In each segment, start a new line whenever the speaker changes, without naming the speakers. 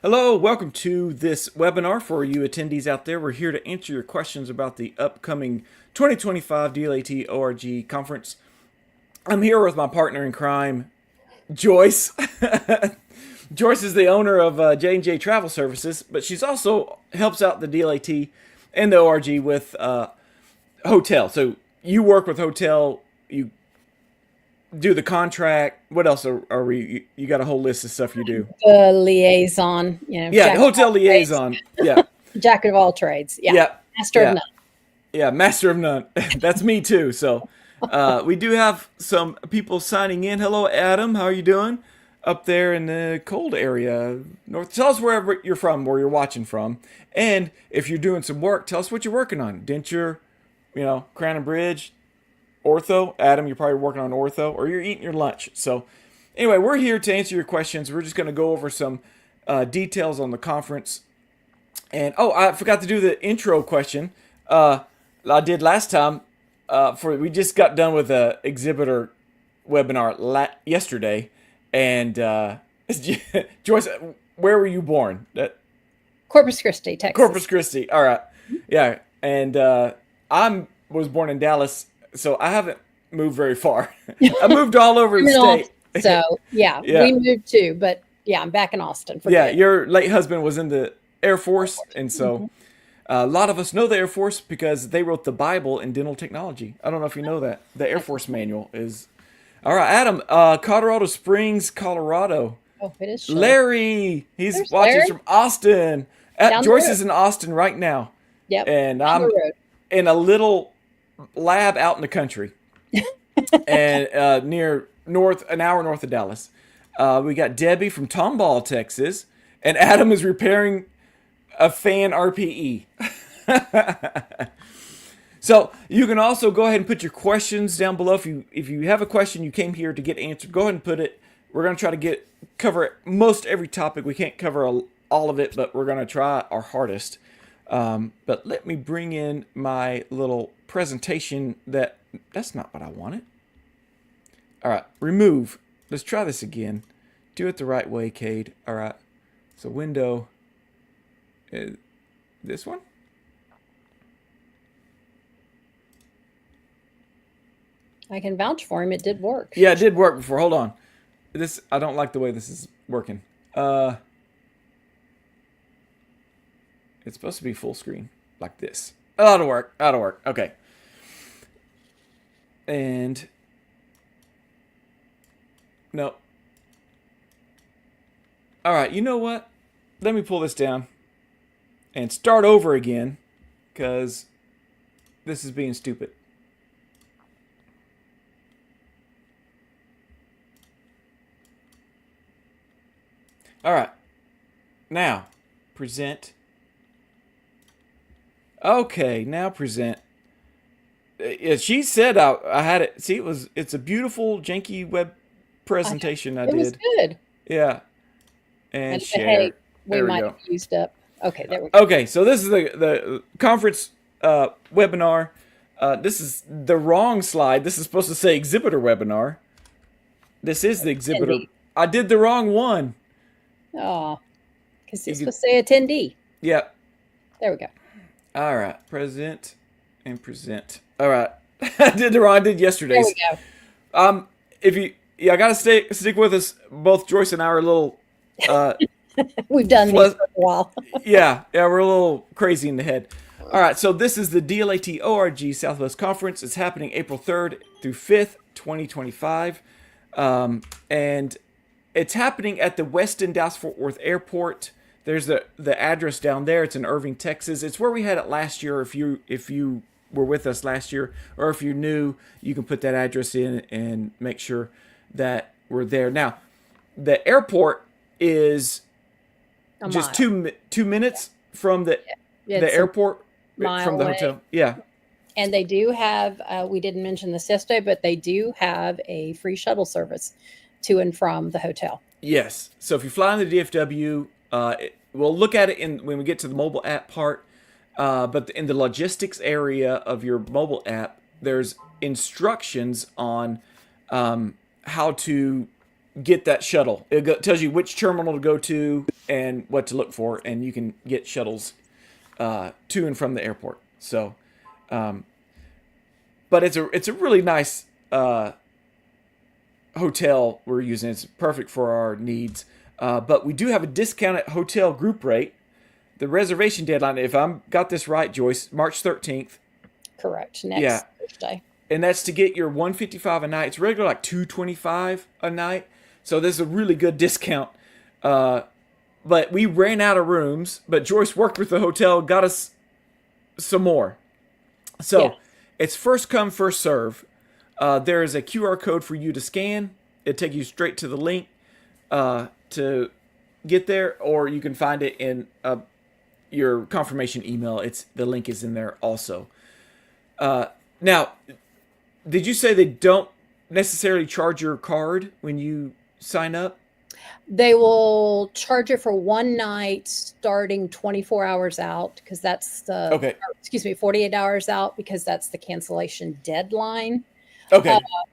Hello, welcome to this webinar for you attendees out there. We're here to answer your questions about the upcoming 2025 DLAT ORG conference. I'm here with my partner in crime, Joyce. Joyce is the owner of J&J Travel Services, but she's also helps out the DLAT and the ORG with hotel. So you work with hotel, you do the contract. What else are we? You got a whole list of stuff you do.
The liaison,
Yeah, hotel liaison. Yeah.
Jack of all trades. Yeah.
Yeah.
Master of none.
Yeah, master of none. That's me too. So we do have some people signing in. Hello, Adam. How are you doing? Up there in the cold area, north. Tell us wherever you're from, where you're watching from. And if you're doing some work, tell us what you're working on. Denture, Crown and Bridge, ortho. Adam, you're probably working on ortho, or you're eating your lunch. So anyway, we're here to answer your questions. We're just going to go over some details on the conference. And I forgot to do the intro question. I did last time. We just got done with the exhibitor webinar yesterday, and Joyce, where were you born?
Corpus Christi, Texas.
Corpus Christi. All right, yeah, and I was born in Dallas, so I haven't moved very far. I moved all over the state.
So yeah, we moved too, but yeah, I'm back in Austin.
Your late husband was in the Air Force, and so a lot of us know the Air Force because they wrote the Bible in dental technology. I don't know if you know that. The Air Force manual is... All right, Adam, Colorado Springs, Colorado.
Oh, it is.
Larry, he's watching from Austin. Joyce is in Austin right now.
Yep.
And I'm in a little lab out in the country, and an hour north of Dallas. We got Debbie from Tomball, Texas, and Adam is repairing a fan RPE. So you can also go ahead and put your questions down below. If you have a question you came here to get answered, go ahead and put it. We're going to try to cover most every topic. We can't cover all of it, but we're going to try our hardest. But let me bring in my little presentation. That's not what I wanted. All right, remove. Let's try this again. Do it the right way, Cade. All right. So window. This one?
I can vouch for him. It did work.
Yeah, it did work before. Hold on. I don't like the way this is working. It's supposed to be full screen like this. That'll work. Okay. And no. All right. You know what? Let me pull this down and start over again, because this is being stupid. All right. Now, present. Okay, now present. She said I had it. See, it's a beautiful janky web presentation I did. It
was good.
Yeah. And share.
Hey, we might have used up. Okay, there we go.
Okay, so this is the conference webinar. This is the wrong slide. This is supposed to say exhibitor webinar. This is the exhibitor.
Attendee.
I did the wrong one.
Oh, because it's supposed to say attendee.
Yep.
There we go.
All right, present and present. All right, I did the wrong. I did yesterday's.
There we
go. I gotta stick with us. Both Joyce and I are a little.
We've done this for a while.
yeah, we're a little crazy in the head. All right, so this is the DLAT ORG Southwest Conference. It's happening April 3rd through 5th, 2025, and it's happening at the Westin Dallas-Fort Worth Airport. There's the address down there. It's in Irving, Texas. It's where we had it last year. If you were with us last year, or if you're new, you can put that address in and make sure that we're there. Now, the airport is just 2 minutes from the airport, from the hotel. Yeah.
And they do have, we didn't mention this yesterday, but they do have a free shuttle service to and from the hotel.
Yes. So if you fly in the DFW, we'll look at it when we get to the mobile app part. But in the logistics area of your mobile app, there's instructions on how to get that shuttle. Tells you which terminal to go to and what to look for, and you can get shuttles to and from the airport. So, but it's a really nice hotel we're using. It's perfect for our needs. But we do have a discounted hotel group rate. The reservation deadline, if I'm got this right, Joyce, March 13th.
Correct. Next Thursday.
And that's to get your $155 a night. It's regular like $225 a night. So this is a really good discount. But we ran out of rooms. But Joyce worked with the hotel, got us some more. So it's first come, first serve. There is a QR code for you to scan. It'll take you straight to the link to get there, or you can find it in your confirmation email. The link is in there also. Now, did you say they don't necessarily charge your card when you sign up?
They will charge it for one night starting 24 hours out, because that's the 48 hours out, because that's the cancellation deadline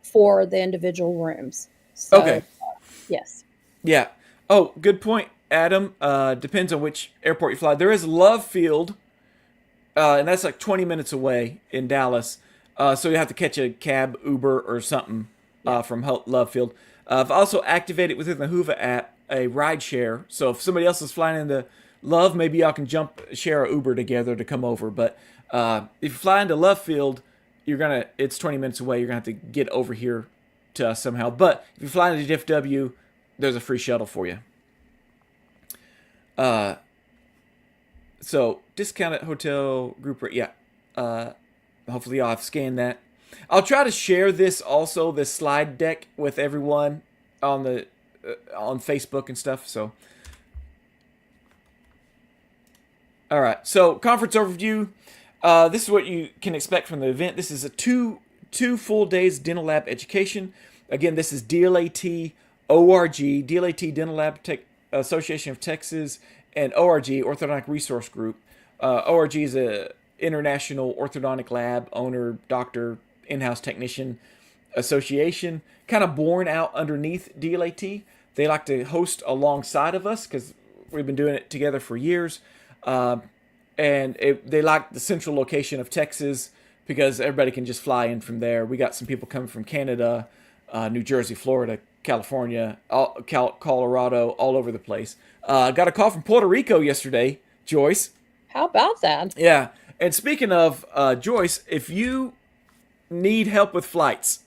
for the individual rooms. So, yes.
Yeah. Oh, good point, Adam. Depends on which airport you fly. There is Love Field, and that's like 20 minutes away in Dallas. So you have to catch a cab, Uber, or something from Love Field. I've also activated within the Hoover app a ride share. So if somebody else is flying into Love, maybe y'all can share a Uber together to come over. But if you fly into Love Field, it's 20 minutes away. You're gonna have to get over here to us somehow. But if you fly into DFW, there's a free shuttle for you. So discounted hotel group rate. Yeah. Hopefully y'all have scanned that. I'll try to share this slide deck with everyone on Facebook and stuff. So, all right. So conference overview. This is what you can expect from the event. This is a two full days dental lab education. Again, this is DLAT ORG, DLAT Dental Lab Association of Texas, and ORG, Orthodontic Resource Group. ORG is a international orthodontic lab owner, doctor, in-house technician association, kind of born out underneath DLAT. They like to host alongside of us because we've been doing it together for years. They like the central location of Texas because everybody can just fly in from there. We got some people coming from Canada, New Jersey, Florida, California, Colorado, all over the place. Got a call from Puerto Rico yesterday, Joyce.
How about that?
Yeah. And speaking of Joyce, if you need help with flights,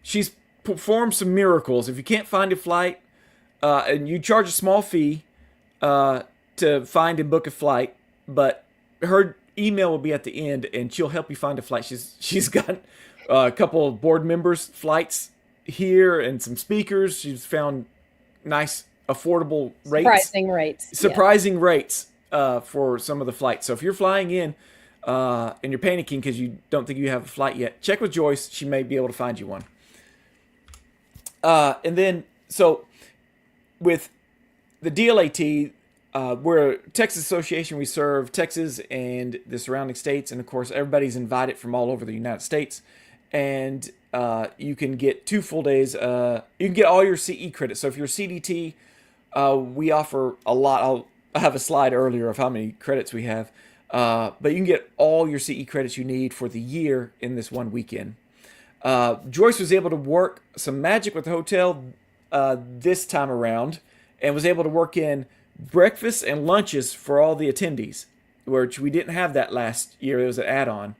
she's performed some miracles. If you can't find a flight, and you charge a small fee to find and book a flight, but her email will be at the end, and she'll help you find a flight. She's got a couple of board members' flights here and some speakers. She's found nice, affordable rates. Surprising rates for some of the flights. So if you're flying in and you're panicking because you don't think you have a flight yet, check with Joyce. She may be able to find you one. And then, so with the DLAT, we're a Texas Association. We serve Texas and the surrounding states. And of course, everybody's invited from all over the United States. And you can get 2 full days. You can get all your CE credits. So if you're CDT, we offer a lot. I have a slide earlier of how many credits we have. But you can get all your CE credits you need for the year in this one weekend. Joyce was able to work some magic with the hotel this time around and was able to work in breakfast and lunches for all the attendees, which we didn't have that last year. It was an add-on.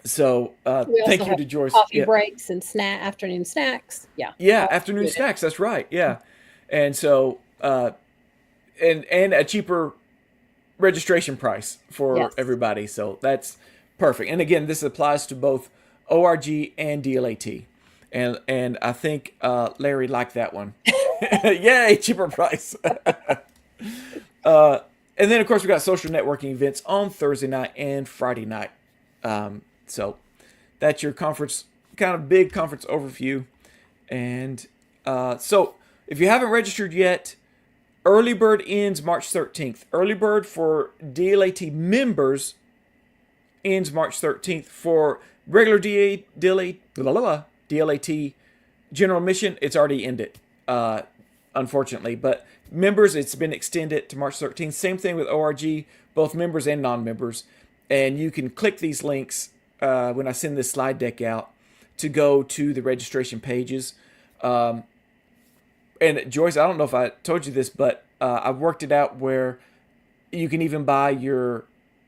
So thank you to Joyce.
Coffee breaks and afternoon snacks.
Yeah, afternoon snacks. That's right. Yeah. And so and a cheaper registration price for everybody. So that's perfect. And again, this applies to both ORG and DLAT. And I think Larry liked that one. Yay, cheaper price. And then, of course, we got social networking events on Thursday night and Friday night. So that's your conference, kind of big conference overview. And so if you haven't registered yet, early bird ends March 13th. Early bird for DLAT members ends March 13th. For regular DLAT general admission, it's already ended, unfortunately. But members, it's been extended to March 13th. Same thing with ORG, both members and non-members. And you can click these links when I send this slide deck out to go to the registration pages. And Joyce, I don't know if I told you this, but I've worked it out where you can even buy your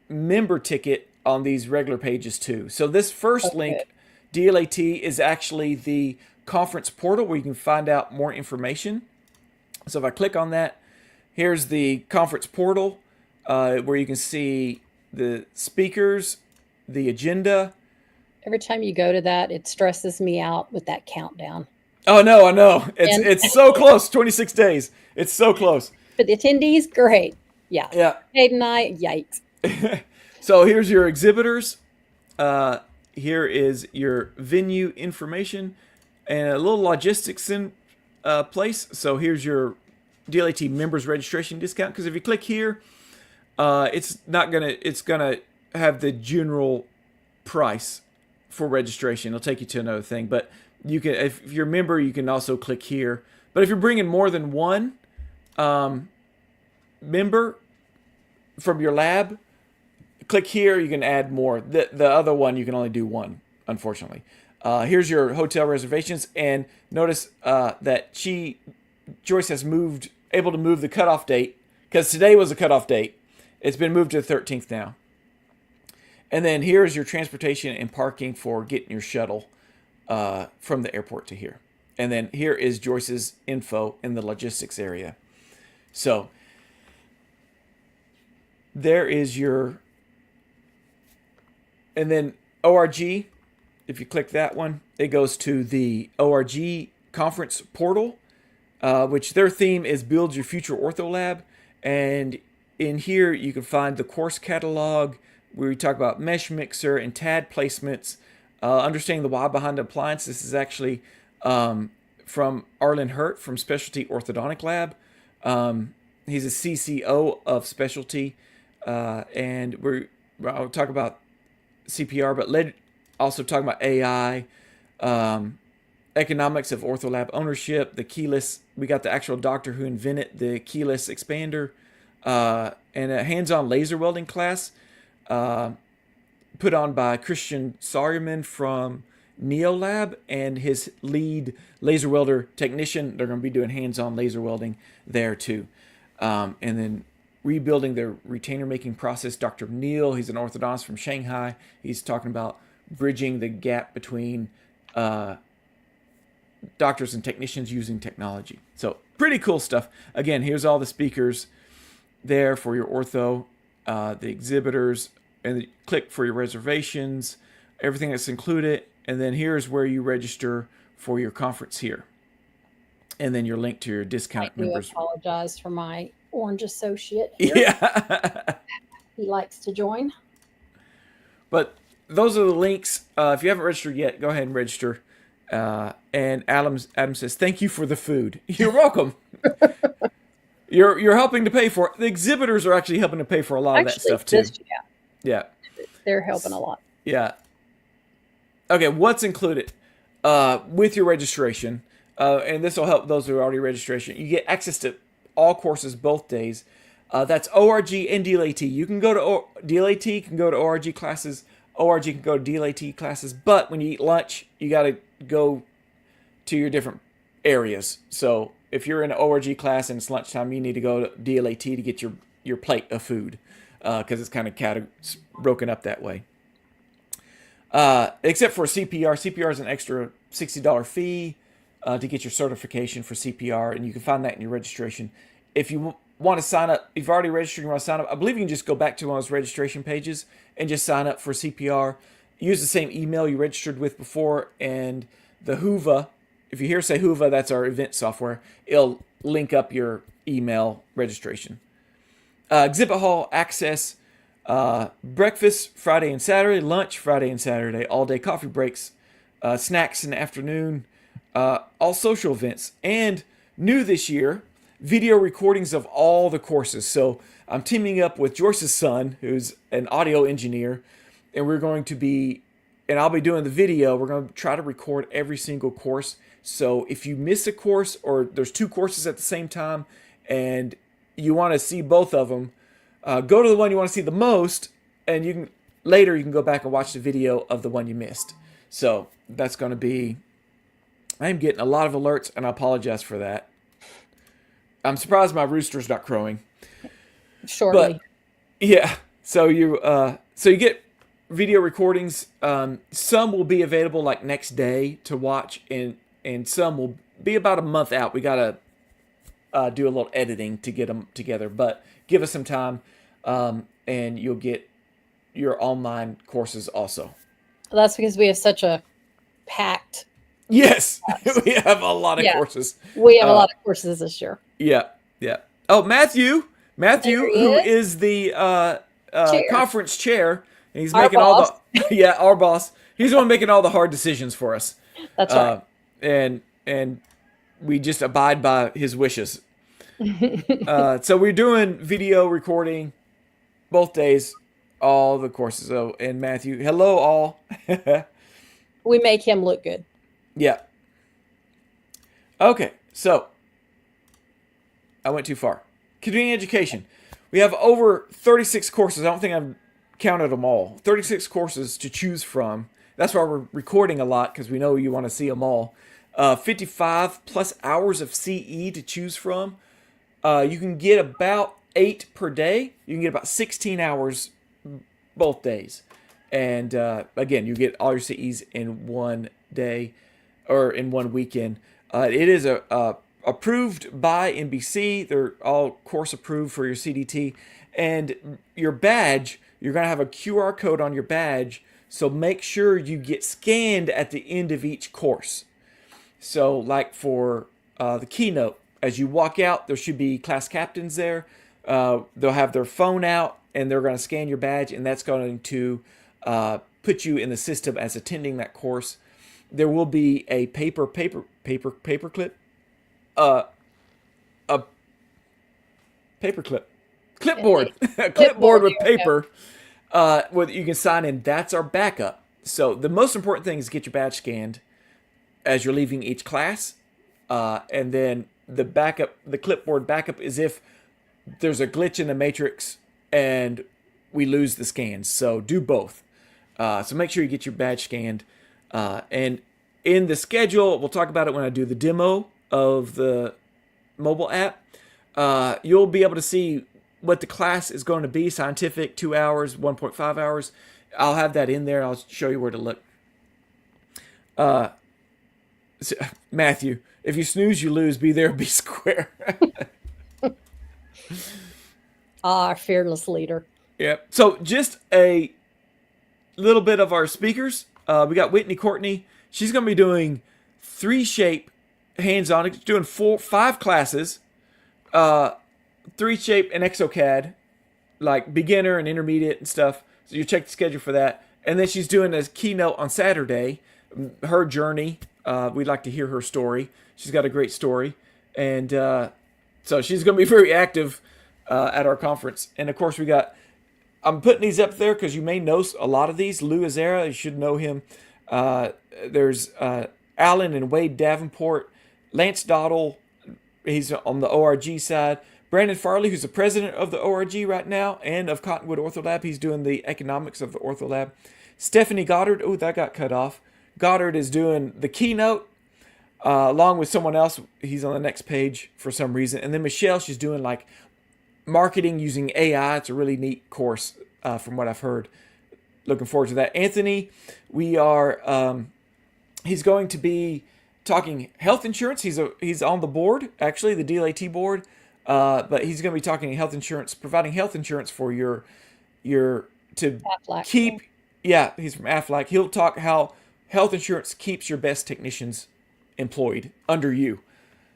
member ticket on these regular pages too. So this first link, DLAT, is actually the conference portal where you can find out more information. So if I click on that, here's the conference portal where you can see the speakers, the agenda.
Every time you go to that, it stresses me out with that countdown.
Oh, no, I know. It's so close, 26 days. It's so close.
But the attendees, great. Yeah.
Yeah.
Cade and I, yikes.
So here's your exhibitors. Here is your venue information and a little logistics in place. So here's your DLAT members registration discount. Because if you click here, it's gonna have the general price for registration. It'll take you to another thing, but you can, if you're a member, you can also click here. But if you're bringing more than one member from your lab, click here. You can add more. The other one, you can only do one, unfortunately. Here's your hotel reservations, and notice that Joyce has able to move the cutoff date, because today was the cutoff date. It's been moved to the 13th now. And then here's your transportation and parking for getting your shuttle from the airport to here. And then here is Joyce's info in the logistics area. So there is your, and then ORG, if you click that one, it goes to the ORG conference portal, which their theme is Build Your Future Ortho Lab. And in here, you can find the course catalog where we talk about mesh mixer and TAD placements, understanding the why behind the appliance. This is actually from Arlen Hurt from Specialty Orthodontic Lab. He's a CCO of Specialty, and I'll talk about CPR, but also talking about AI, economics of ortholab ownership, the keyless. We got the actual doctor who invented the keyless expander, and a hands-on laser welding class put on by Christian Sawyerman from NeoLab and his lead laser welder technician. They're going to be doing hands-on laser welding there too. And then rebuilding the retainer making process, Dr. Neil, he's an orthodontist from Shanghai. He's talking about bridging the gap between doctors and technicians using technology. So pretty cool stuff. Again, here's all the speakers there for your ortho, the exhibitors, and click for your reservations, everything that's included. And then here's where you register for your conference here. And then your link to your discount members.
I apologize for my orange associate here.
Yeah.
He likes to join. But
those are the links. If you haven't registered yet, go ahead and register. And Adam says, thank you for the food. You're welcome. You're helping to pay for it. The exhibitors are actually helping to pay for a lot of that stuff too. Yeah.
They're helping a lot.
Yeah. Okay, what's included with your registration? And this will help those who are already registration. You get access to all courses both days. That's ORG and DLAT. You can go to DLAT, can go to ORG classes. ORG can go to DLAT classes. But when you eat lunch, you got to go to your different areas. So if you're in an ORG class and it's lunchtime, you need to go to DLAT to get your plate of food, because it's kind of broken up that way. Except for CPR. CPR is an extra $60 fee to get your certification for CPR, and you can find that in your registration. If you want to sign up, if you've already registered, you want to sign up, I believe you can just go back to one of those registration pages and just sign up for CPR. Use the same email you registered with before, and the Hoova, if you hear say Hoova, that's our event software. It'll link up your email registration. Exhibit hall access, breakfast Friday and Saturday, lunch Friday and Saturday, all day coffee breaks, snacks in the afternoon, all social events, and new this year, video recordings of all the courses. So I'm teaming up with Joyce's son, who's an audio engineer, and we're going to be, and I'll be doing the video. We're going to try to record every single course So if you miss a course or there's two courses at the same time and you want to see both of them, go to the one you want to see the most, and you can go back and watch the video of the one you missed. So that's going to be. I'm getting a lot of alerts, and I apologize for that. I'm surprised my rooster's not crowing.
Shortly.
But, yeah. So you get video recordings. Some will be available like next day to watch, and some will be about a month out. We gotta do a little editing to get them together, but give us some time, and you'll get your online courses also.
That's because we have such a packed.
Yes, we have a lot of courses.
We have a lot of courses this year.
Yeah. Oh, Matthew, who is the conference chair, and he's making all the our boss. He's the one making all the hard decisions for us.
That's right.
And we just abide by his wishes. So we're doing video recording both days, all the courses. So, and Matthew, hello all.
We make him look good.
Yeah. Okay, so I went too far. Continuing education. We have over 36 courses. I don't think I've counted them all. 36 courses to choose from. That's why we're recording a lot, because we know you want to see them all. 55 plus hours of CE to choose from. You can get about 8 per day. You can get about 16 hours both days. And again, you get all your CEs in one day or in one weekend. It is approved by NBC. They're all course approved for your CDT. And your badge, you're going to have a QR code on your badge. So make sure you get scanned at the end of each course. So like for the keynote, as you walk out, there should be class captains there. They'll have their phone out and they're going to scan your badge, and that's going to put you in the system as attending that course. There will be a paper clip. A paperclip. Clipboard. A clipboard with paper where you can sign in. That's our backup. So the most important thing is get your badge scanned as you're leaving each class. And then the clipboard backup is if there's a glitch in the matrix and we lose the scans. So do both. So make sure you get your badge scanned. And in the schedule, we'll talk about it when I do the demo of the mobile app. You'll be able to see what the class is going to be. Scientific, 2 hours, 1.5 hours. I'll have that in there. I'll show you where to look. Matthew, if you snooze, you lose. Be there, be square.
Our fearless leader.
Yep. So just a little bit of our speakers. We got Whitney Courtney. She's going to be doing 3Shape hands-on, doing 5 classes, 3Shape and ExoCAD, like beginner and intermediate and stuff. So you check the schedule for that. And then she's doing a keynote on Saturday, her journey. We'd like to hear her story. She's got a great story. And so she's going to be very active at our conference. And of course, I'm putting these up there because you may know a lot of these. Lou Azera, you should know him. There's Alan and Wade Davenport, Lance Dottle, he's on the ORG side. Brandon Farley, who's the president of the ORG right now and of Cottonwood OrthoLab. He's doing the economics of the OrthoLab. Stephanie Goddard, oh, that got cut off. Goddard is doing the keynote along with someone else. He's on the next page for some reason. And then Michelle, she's doing like marketing using AI. It's a really neat course from what I've heard. Looking forward to that. Anthony, he's going to be talking health insurance. He's on the board, actually, the DLAT board. But he's going to be talking health insurance, providing health insurance for your to
Aflac.
keep. Yeah, he's from Aflac. He'll talk how health insurance keeps your best technicians employed under you.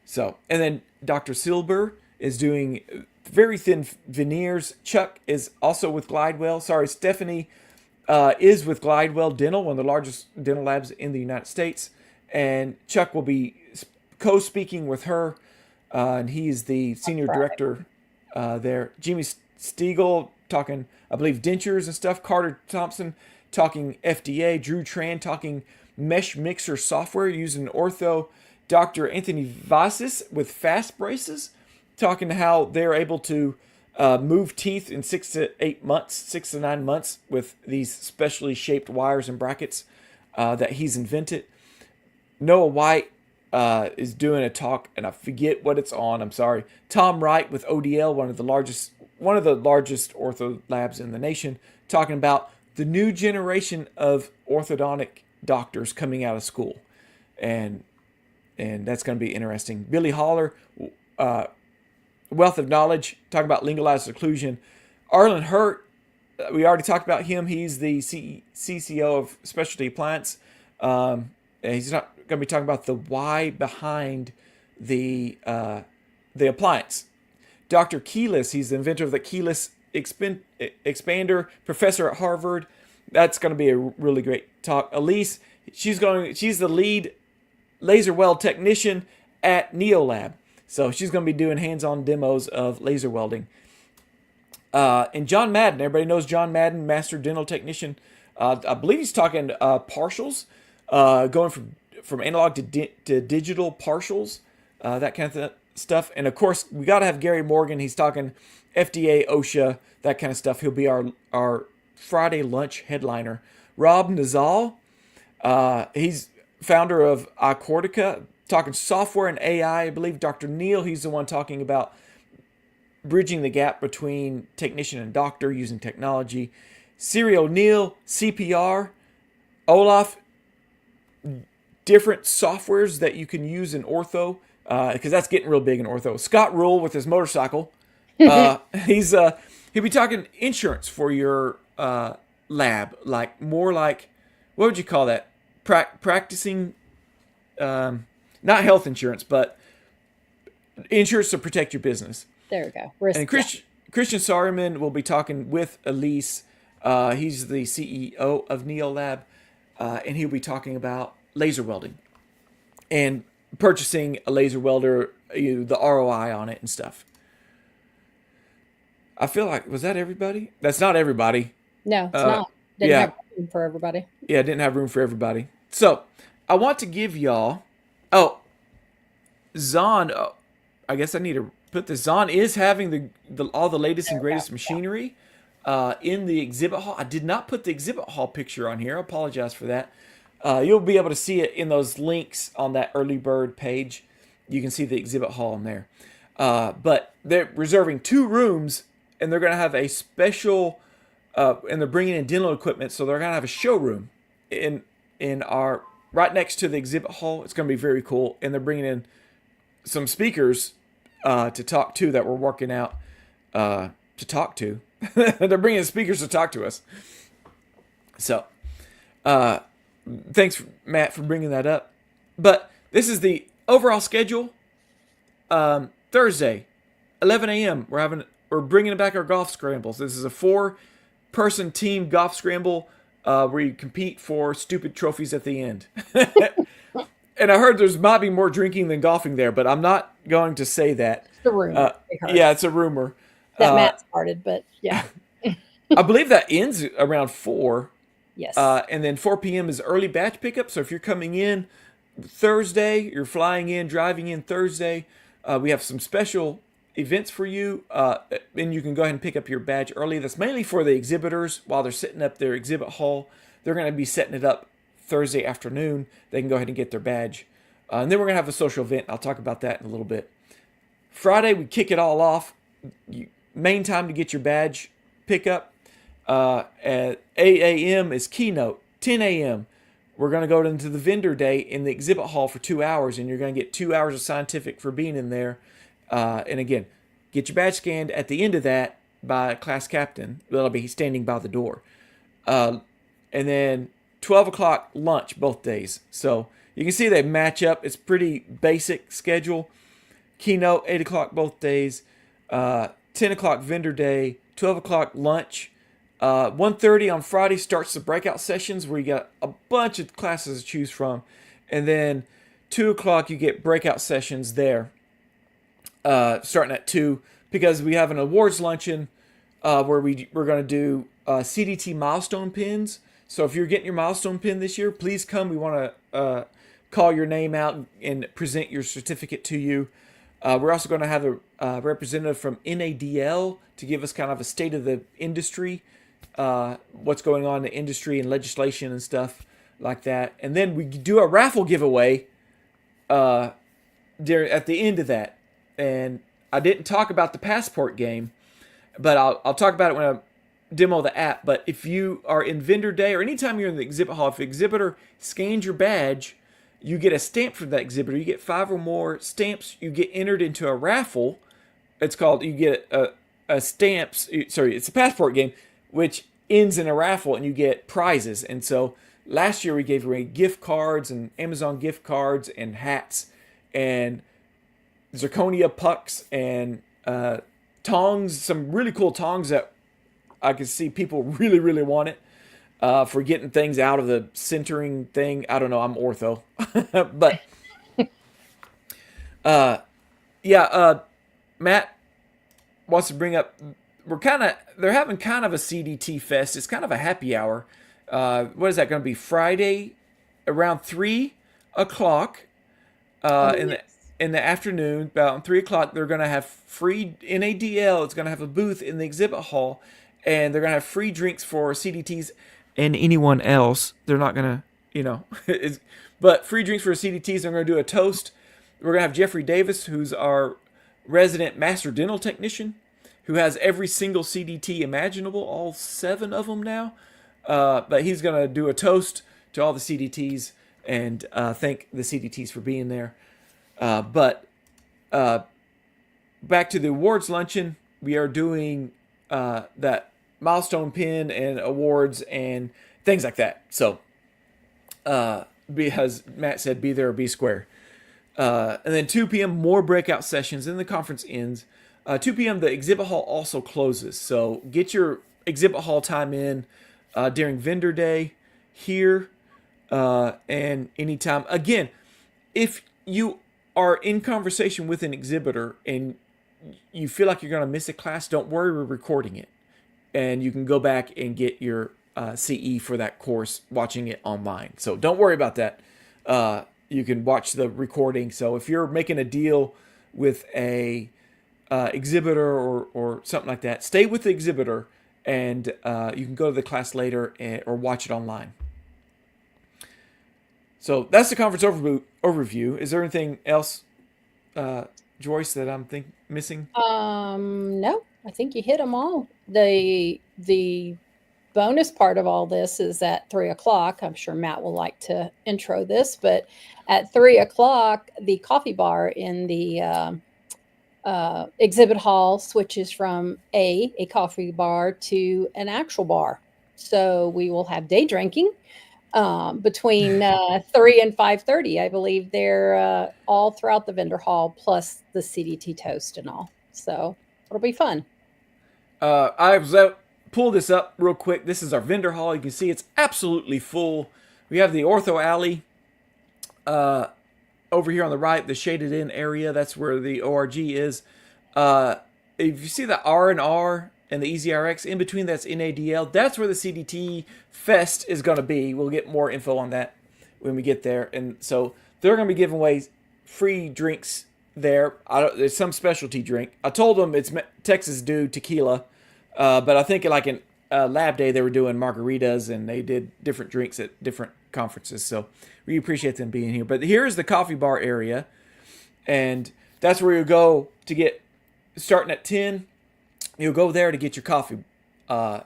So, and then Dr. Silber is doing very thin veneers. Chuck is also with Glidewell. Sorry, Stephanie is with Glidewell Dental, one of the largest dental labs in the United States. And Chuck will be co-speaking with her. And he's the senior director there. Jimmy Stiegel talking, I believe, dentures and stuff. Carter Thompson talking FDA. Drew Tran talking mesh mixer software using ortho Dr. Anthony Vasis with Fast Braces, talking to how they're able to move teeth in 6 to 9 months with these specially shaped wires and brackets that he's invented. Noah White is doing a talk, and I forget what it's on. I'm sorry. Tom Wright with ODL, one of the largest ortho labs in the nation, talking about the new generation of orthodontic doctors coming out of school, and that's going to be interesting. Billy Haller, Wealth of Knowledge, talking about legalized occlusion. Arlen Hurt, we already talked about him. He's the CCO of Specialty Appliance. And he's not going to be talking about the why behind the appliance. Dr. Keyless, he's the inventor of the Keyless expander, professor at Harvard. That's going to be a really great talk. Elise, she's the lead laser weld technician at NeoLab. So she's going to be doing hands-on demos of laser welding. And John Madden, everybody knows John Madden, master dental technician. I believe he's talking partials, going from analog to digital partials, that kind of stuff. And of course, we got to have Gary Morgan. He's talking FDA, OSHA, that kind of stuff. He'll be our Friday lunch headliner. Rob Nazal, he's founder of iCortica, talking software and AI. I believe Dr. Neal, he's the one talking about bridging the gap between technician and doctor using technology. Siri O'Neill, CPR. Olaf, different softwares that you can use in ortho, because that's getting real big in ortho. Scott Rule with his motorcycle. He'll be talking insurance for your lab, more like, what would you call that? Practicing, not health insurance, but insurance to protect your business.
There we go. Risk,
and Christian Saruman will be talking with Elise. He's the CEO of NeoLab, and he'll be talking about laser welding and purchasing a laser welder, the ROI on it and stuff. I feel like, was that everybody? That's not everybody.
No, it's not. Didn't have room for everybody.
Yeah, didn't have room for everybody. So I want to give y'all. Zahn. I guess I need to put this. Zahn is having all the latest and greatest machinery in the exhibit hall. I did not put the exhibit hall picture on here. I apologize for that. You'll be able to see it in those links on that early bird page. You can see the exhibit hall in there. But they're reserving 2 rooms, and they're going to have a special. And they're bringing in dental equipment, so they're going to have a showroom in our right next to the exhibit hall. It's going to be very cool, and they're bringing in some speakers to talk to that we're working out to talk to. They're bringing in speakers to talk to us. So, thanks, Matt, for bringing that up. But this is the overall schedule. Thursday, 11 a.m. We're bringing back our golf scrambles. This is a 4-person team golf scramble where you compete for stupid trophies at the end. And I heard there's might be more drinking than golfing there, but I'm not going to say that.
It's a rumor.
Yeah, it's a rumor.
That Matt started, but yeah.
I believe that ends around 4.
Yes.
And then 4 p.m. is early batch pickup. So if you're coming in Thursday, you're flying in, driving in Thursday, we have some special events for you, and you can go ahead and pick up your badge early. That's mainly for the exhibitors while they're setting up their exhibit hall. They're going to be setting it up Thursday afternoon. They can go ahead and get their badge. And then we're going to have a social event. I'll talk about that in a little bit. Friday, we kick it all off. Main time to get your badge pickup. At 8 a.m. is keynote. 10 a.m. we're going to go into the vendor day in the exhibit hall for 2 hours, and you're going to get 2 hours of scientific for being in there. And again, get your badge scanned at the end of that by a class captain. That'll be standing by the door. And then 12 o'clock lunch both days. So you can see they match up. It's pretty basic schedule. Keynote, 8 o'clock both days. 10 o'clock vendor day. 12 o'clock lunch. 1:30 on Friday starts the breakout sessions where you got a bunch of classes to choose from. And then 2 o'clock you get breakout sessions there. Starting at 2, because we have an awards luncheon where we're going to do CDT milestone pins. So if you're getting your milestone pin this year, please come. We want to call your name out and present your certificate to you. We're also going to have a representative from NADL to give us kind of a state of the industry, what's going on in the industry and legislation and stuff like that. And then we do a raffle giveaway at the end of that. And I didn't talk about the passport game, but I'll talk about it when I demo the app. But if you are in vendor day or anytime you're in the exhibit hall, if the exhibitor scans your badge, you get a stamp from that exhibitor. You get 5 or more stamps. You get entered into a raffle. It's called, you get a stamps. Sorry, it's a passport game, which ends in a raffle, and you get prizes. And so last year we gave away gift cards and Amazon gift cards and hats and zirconia pucks and tongs, some really cool tongs that I could see people really, really want it. For getting things out of the centering thing. I don't know. I'm ortho. But, Matt wants to bring up, they're having kind of a CDT fest. It's kind of a happy hour. What is that going to be? Friday around 3 o'clock in the afternoon, about 3 o'clock. They're going to have free, NADL is going to have a booth in the exhibit hall, and they're going to have free drinks for CDTs and anyone else. They're not going to, but free drinks for CDTs. They're going to do a toast. We're going to have Jeffrey Davis, who's our resident master dental technician, who has every single CDT imaginable, all 7 of them now. But he's going to do a toast to all the CDTs and thank the CDTs for being there. But back to the awards luncheon, we are doing that milestone pin and awards and things like that. So, as Matt said, be there or be square. And then 2 p.m. more breakout sessions. Then the conference ends. 2 p.m. the exhibit hall also closes. So get your exhibit hall time in during vendor day here and anytime. Again, if you are in conversation with an exhibitor and you feel like you're going to miss a class, don't worry, we're recording it. And you can go back and get your CE for that course watching it online. So don't worry about that. You can watch the recording. So if you're making a deal with a exhibitor or something like that, stay with the exhibitor and you can go to the class later or watch it online. So that's the conference overview. Is there anything else, Joyce, that I'm missing?
No, I think you hit them all. The bonus part of all this is at 3 o'clock. I'm sure Matt will like to intro this, but at 3 o'clock, the coffee bar in the exhibit hall switches from a coffee bar to an actual bar. So we will have day drinking between 3 and 5:30. I believe they're all throughout the vendor hall, plus the CDT toast and all. So it'll be fun.
I was pull this up real quick. This is our vendor hall. You can see it's absolutely full. We have the ortho alley over here on the right, the shaded in area. That's where the ORG is. If you see the R&R and the EasyRx, in between that's NADL. That's where the CDT Fest is going to be. We'll get more info on that when we get there. And so they're going to be giving away free drinks there. There's some specialty drink. I told them it's Texas Dew tequila, but I think like in lab day they were doing margaritas and they did different drinks at different conferences. So we appreciate them being here. But here's the coffee bar area, and that's where you go to get starting at 10. You'll go there to get your coffee, and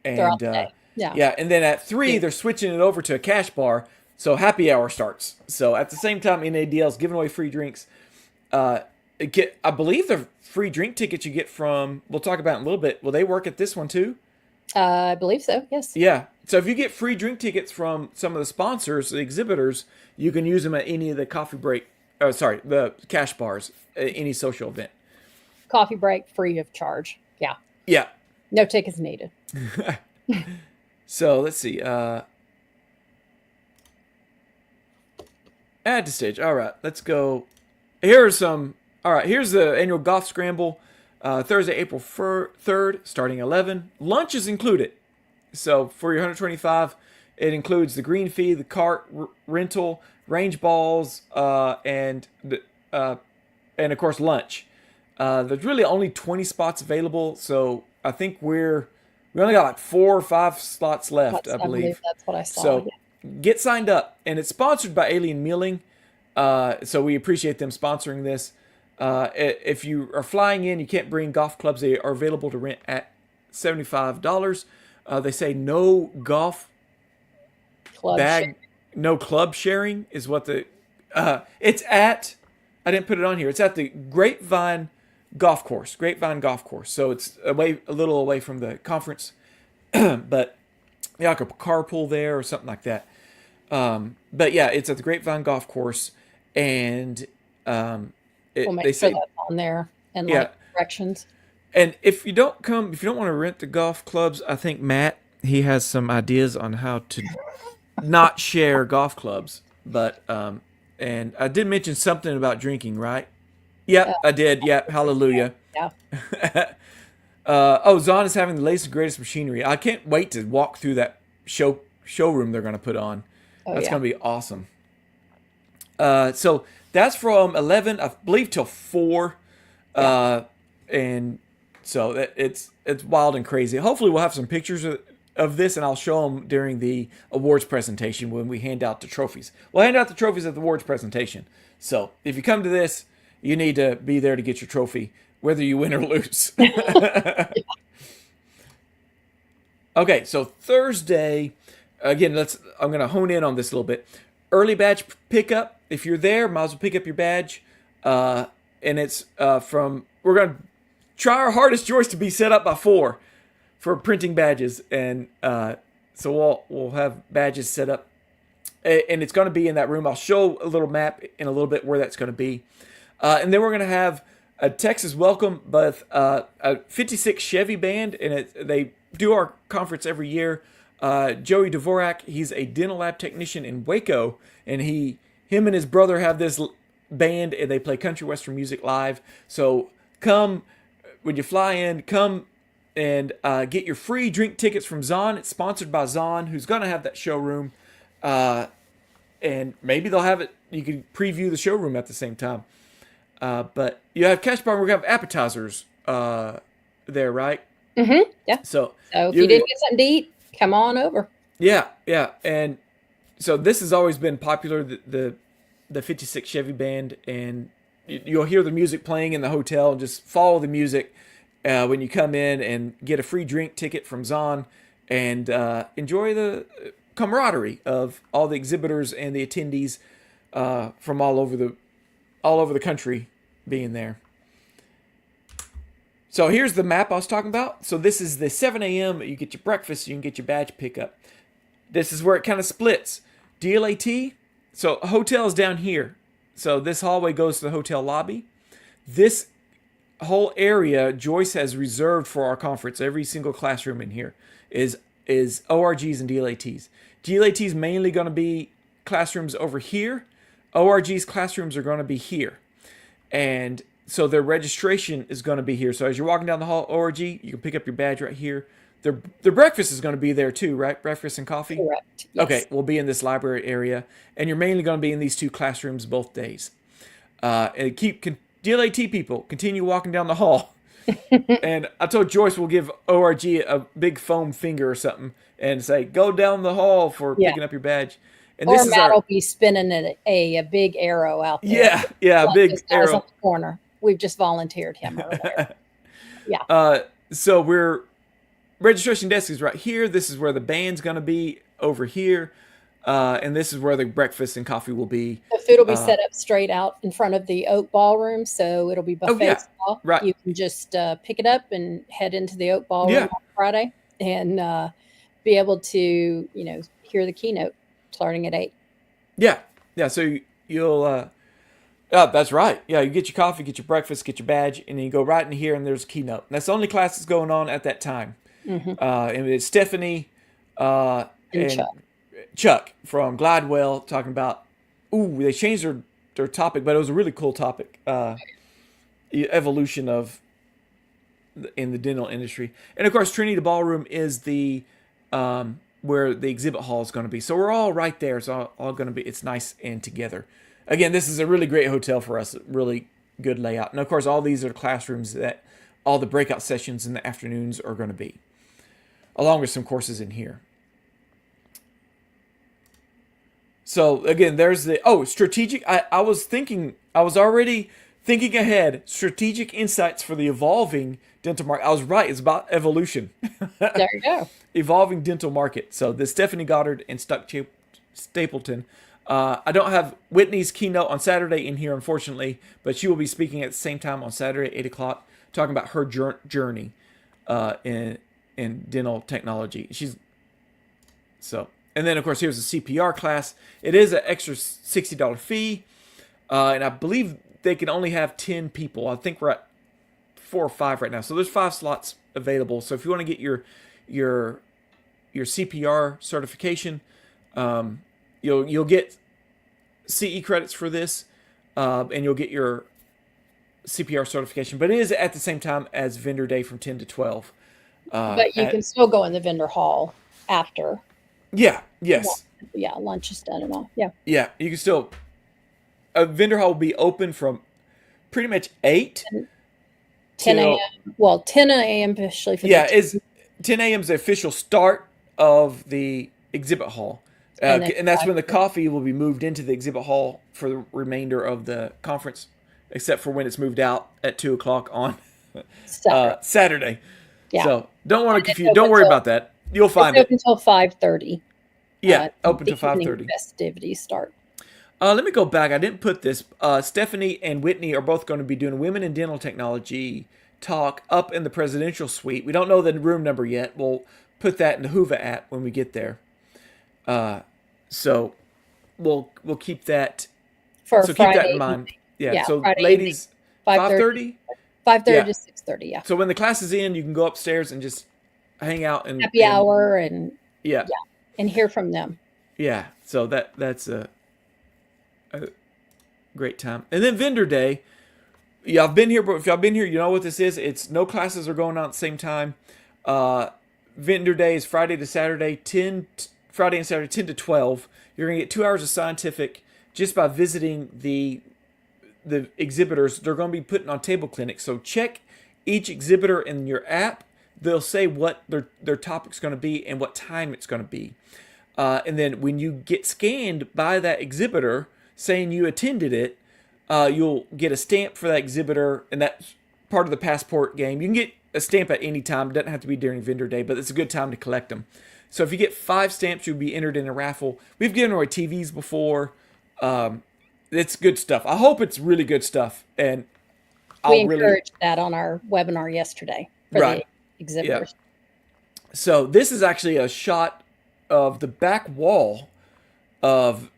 and then at 3 they're switching it over to a cash bar. So happy hour starts. So at the same time, NADL is giving away free drinks. I believe the free drink tickets you get from, we'll talk about in a little bit. Will they work at this one too?
I believe so, yes.
Yeah. So if you get free drink tickets from some of the sponsors, the exhibitors, you can use them at any of the the cash bars, at any social event.
Coffee break free of charge. Yeah.
Yeah.
No tickets needed.
So let's see. Add to stage. All right, let's go. Here's the annual golf scramble. Thursday, April 3rd, starting 11. Lunch is included. So for your 125, it includes the green fee, the cart rental, range balls, and of course lunch. There's really only 20 spots available, so I think we only got like 4 or 5 slots left, I believe.
That's what I saw.
So get signed up, and it's sponsored by Alien Mealing. So we appreciate them sponsoring this. If you are flying in, you can't bring golf clubs. They are available to rent at $75. They say no golf
Club
bag,
sharing.
no club sharing is what it's at. I didn't put it on here. It's at the Grapevine Golf Course. So it's a little away from the conference, but yeah, like a carpool there or something like that. But yeah, it's at the Grapevine Golf Course, and
We'll make
they
sure
say
that's on there and
yeah.
like directions.
And if you don't want to rent the golf clubs, I think Matt, he has some ideas on how to not share golf clubs. But and I did mention something about drinking, right? Yep, I did. Yep, hallelujah.
Yeah.
Zon is having the latest and greatest machinery. I can't wait to walk through that showroom they're going to put on. That's going to be awesome. So that's from 11, I believe, till 4. And so it's wild and crazy. Hopefully we'll have some pictures of this, and I'll show them during the awards presentation when we hand out the trophies. We'll hand out the trophies at the awards presentation. So if you come to this, you need to be there to get your trophy, whether you win or lose. Okay, so Thursday, again, I'm going to hone in on this a little bit. Early badge pickup. If you're there, might as well pick up your badge. And it's we're going to try our hardest, Joyce, to be set up by 4 for printing badges. And so we'll have badges set up. And it's going to be in that room. I'll show a little map in a little bit where that's going to be. And then we're going to have a Texas welcome with a 56 Chevy band. And they do our conference every year. Joey Dvorak, he's a dental lab technician in Waco. And him and his brother have this band, and they play country western music live. So come, when you fly in, come and get your free drink tickets from Zon. It's sponsored by Zon, who's going to have that showroom. And maybe they'll have it, you can preview the showroom at the same time. But you have cash bar, we're going to have appetizers there, right?
Mm-hmm. Yeah.
So
if you didn't get something to eat, come on over.
Yeah. And so this has always been popular, the 56 Chevy band, and you'll hear the music playing in the hotel, and just follow the music when you come in and get a free drink ticket from Zon, and enjoy the camaraderie of all the exhibitors and the attendees from all over the country being there. So here's the map I was talking about. So this is the 7 a.m. You get your breakfast, you can get your badge pickup. This is where it kind of splits. DLAT, so hotel is down here. So this hallway goes to the hotel lobby. This whole area Joyce has reserved for our conference. Every single classroom in here is ORGs and DLATs. DLATs mainly going to be classrooms over here. ORG's classrooms are going to be here. And so their registration is going to be here. So as you're walking down the hall, ORG, you can pick up your badge right here. Their breakfast is going to be there too, right? Breakfast and coffee?
Correct. Yes.
Okay, we'll be in this library area. And you're mainly going to be in these 2 classrooms both days. And DLAT people, continue walking down the hall. And I told Joyce we'll give ORG a big foam finger or something and say, go down the hall for picking up your badge. And
or Matt will be spinning a big arrow out there.
Yeah, a big arrow.
On the corner. We've just volunteered him over there.
Yeah. So registration desk is right here. This is where the band's going to be over here. And this is where the breakfast and coffee will be.
The food will be set up straight out in front of the Oak Ballroom. So it'll be buffet style.
Right.
You can just pick it up and head into the Oak Ballroom on Friday and be able to, hear the keynote starting at 8.
Yeah. So you'll... that's right. Yeah, you get your coffee, get your breakfast, get your badge, and then you go right in here, and there's a keynote. And that's the only class that's going on at that time. Mm-hmm. And it's Stephanie and Chuck from Glidewell talking about, they changed their topic, but it was a really cool topic. Evolution in the dental industry. And of course, Trinity Ballroom is the where the exhibit hall is going to be. So we're all right there. It's all going to be, it's nice and together. Again, this is a really great hotel for us. Really good layout. And of course, all these are classrooms that all the breakout sessions in the afternoons are going to be, along with some courses in here. So again, there's the, strategic. I was already thinking ahead. Strategic insights for the evolving dental market. I was right. It's about evolution.
There you go.
Evolving dental market. So the Stephanie Goddard and Stuck Stapleton. I don't have Whitney's keynote on Saturday in here, unfortunately, but she will be speaking at the same time on Saturday at 8 o'clock, talking about her journey in dental technology. And then, of course, here's a CPR class. It is an extra $60 fee, and I believe they can only have 10 people. I think we're at 4 or 5 right now. So there's 5 slots available. So if you want to get your CPR certification, you'll get CE credits for this, and you'll get your CPR certification. But it is at the same time as vendor day from 10 to 12.
But you can still go in the vendor hall after.
Yeah. Yes.
Yeah. Lunch is done and all. Yeah.
Yeah. You can still. A vendor hall will be open from pretty much 8.
10 a.m. Well, 10 a.m. officially. For
is 10 a.m. is the official start of the exhibit hall. And that's when the coffee will be moved into the exhibit hall for the remainder of the conference, except for when it's moved out at 2 o'clock on Saturday. Yeah. So don't want to confuse. Don't worry about that. You'll find it.
Open until 5:30.
Yeah, open till 5:30.
Festivities start.
Let me go back. I didn't put this. Stephanie and Whitney are both going to be doing Women in Dental Technology talk up in the presidential suite. We don't know the room number yet. We'll put that in the Hoover app when we get there. So we'll keep that. Keep that in mind. Yeah. So
Friday
ladies, 5:30.
5:30 to 6:30. Yeah.
So when the class is in, you can go upstairs and just hang out and
happy hour and
yeah,
and hear from them.
Yeah. So that's a great time. And then vendor day. Yeah, I've been here, but if y'all been here, you know what this is. It's no classes are going on at the same time. Vendor day is Friday and Saturday 10 to 12. You're going to get 2 hours of scientific just by visiting the exhibitors. They're going to be putting on table clinics. So check each exhibitor in your app. They'll say what their topic's going to be and what time it's going to be. And then when you get scanned by that exhibitor saying you attended it, you'll get a stamp for that exhibitor, and that's part of the passport game. You can get a stamp at any time. It doesn't have to be during vendor day, but it's a good time to collect them. So if you get 5 stamps, you'll be entered in a raffle. We've given away TVs before. It's good stuff. I hope it's really good stuff. And
we encouraged that on our webinar yesterday for the exhibitors.
Yeah. So this is actually a shot of the back wall of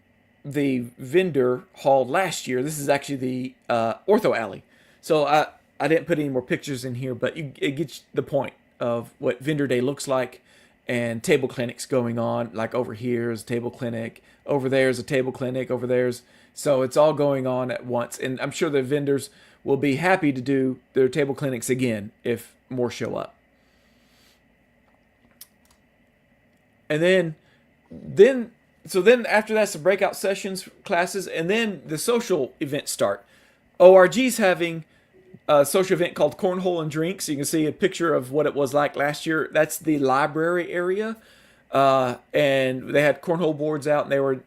the vendor hall last year. This is actually the ortho alley. So I didn't put any more pictures in here, but it gets the point of what vendor day looks like, and table clinics going on. Like over here is a table clinic, over there is a table clinic, over there's, so it's all going on at once. And I'm sure the vendors will be happy to do their table clinics again if more show up. And then after that's the breakout sessions, classes, and then the social events start. ORG's having a social event called Cornhole and Drinks. You can see a picture of what it was like last year. That's the library area. And they had cornhole boards out, and they were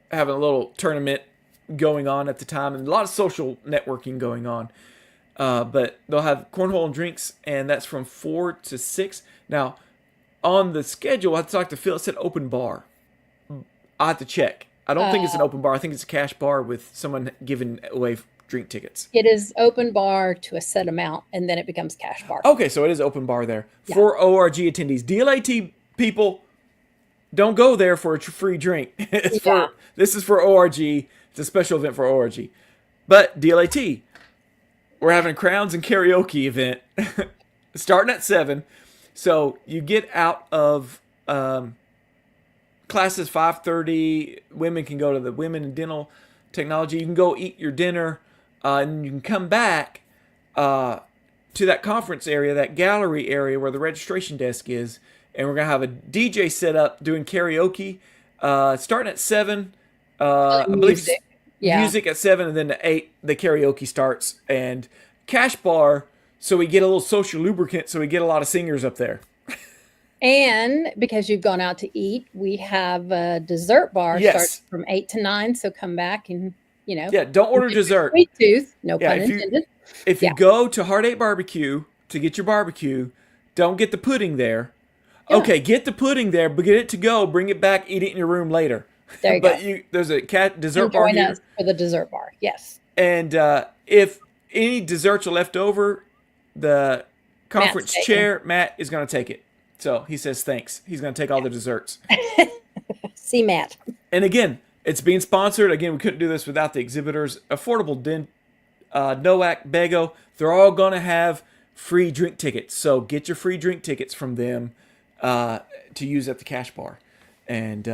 having a little tournament going on at the time, and a lot of social networking going on. But they'll have Cornhole and Drinks, and that's from 4 to 6. Now, on the schedule, I talked to Phil. It said open bar. I have to check. I don't think it's an open bar. I think it's a cash bar with someone giving away drink tickets.
It is open bar to a set amount, and then it becomes cash bar.
Okay, so it is open bar there for ORG attendees. DLAT people, don't go there for a free drink. This is for ORG. It's a special event for ORG. But DLAT, we're having a crowns and karaoke event starting at 7. So you get out of classes 5:30. Women can go to the Women in Dental Technology. You can go eat your dinner, and you can come back to that conference area, that gallery area where the registration desk is, and we're gonna have a DJ set up doing karaoke, starting at 7. I believe
Music. Yeah.
music at 7, and then at 8 the karaoke starts, and cash bar, so we get a little social lubricant, so we get a lot of singers up there.
And because you've gone out to eat, we have a dessert bar starts from 8 to 9. So come back and,
Yeah, don't order dessert.
Sweet tooth, no pun intended.
If you go to Heart 8 Barbecue to get your barbecue, don't get the pudding there. Yeah. Okay, get the pudding there, but get it to go. Bring it back, eat it in your room later.
There you
go. There's a dessert bar here.
Join us for the dessert bar, yes.
And if any desserts are left over, the conference chair, Matt, is going to take it. So he says thanks. He's going to take all the desserts.
See Matt.
And again, it's being sponsored. Again, we couldn't do this without the exhibitors. Affordable NOAC, Bego, they're all going to have free drink tickets. So get your free drink tickets from them to use at the cash bar. And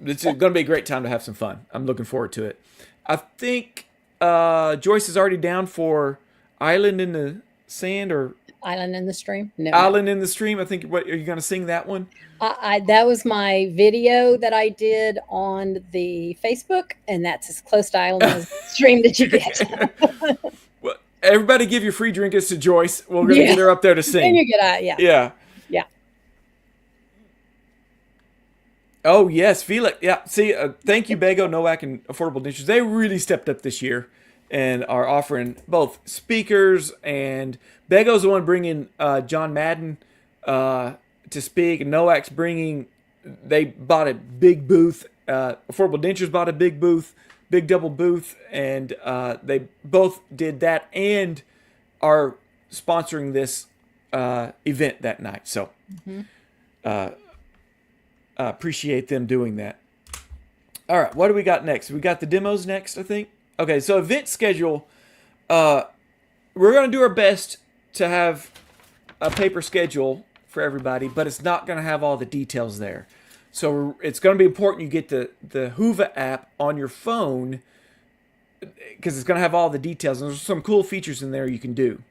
it's going to be a great time to have some fun. I'm looking forward to it. I think Joyce is already down for Island in the Sand or
Island in the Stream. No.
Island in the Stream. I think. What are you going to sing that one?
That was my video that I did on the Facebook, and that's as close to Island in the Stream that you get.
Well, everybody, give your free drinkers to Joyce. We're going to get her up there to sing.
And you get
Yeah. Oh yes, feel it. Yeah. See, thank you, Bego, NOAC, and Affordable Niches. They really stepped up this year and are offering both speakers, and Bego's the one bringing John Madden to speak, and NOAC's bringing. They bought a big booth. Affordable Dentures bought a big booth, big double booth, and they both did that and are sponsoring this event that night. So. Appreciate them doing that. All right, what do we got next? We got the demos next, I think. Okay, so event schedule. We're going to do our best to have a paper schedule for everybody, but it's not going to have all the details there. So it's going to be important you get the Hoover app on your phone because it's going to have all the details. And there's some cool features in there you can do.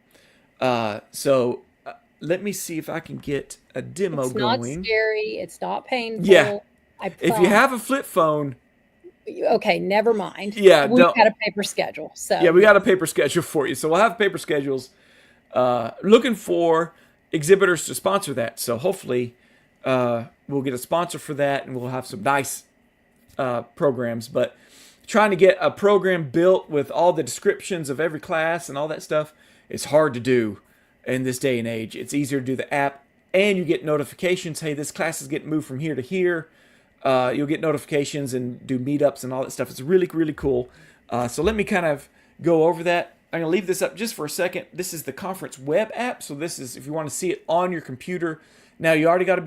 Let me see if I can get a demo going.
It's not scary. It's not painful.
Yeah. If you have a flip phone.
Okay, never mind.
Yeah.
We've got a paper schedule. So
yeah, we got a paper schedule for you. So we'll have paper schedules. Looking for exhibitors to sponsor that. So hopefully we'll get a sponsor for that and we'll have some nice programs. But trying to get a program built with all the descriptions of every class and all that stuff is hard to do. In this day and age, it's easier to do the app, and you get notifications. Hey, this class is getting moved from here to here. You'll get notifications and do meetups and all that stuff. It's really, really cool. So let me kind of go over that. I'm going to leave this up just for a second. This is the conference web app. So this is if you want to see it on your computer. Now you already got to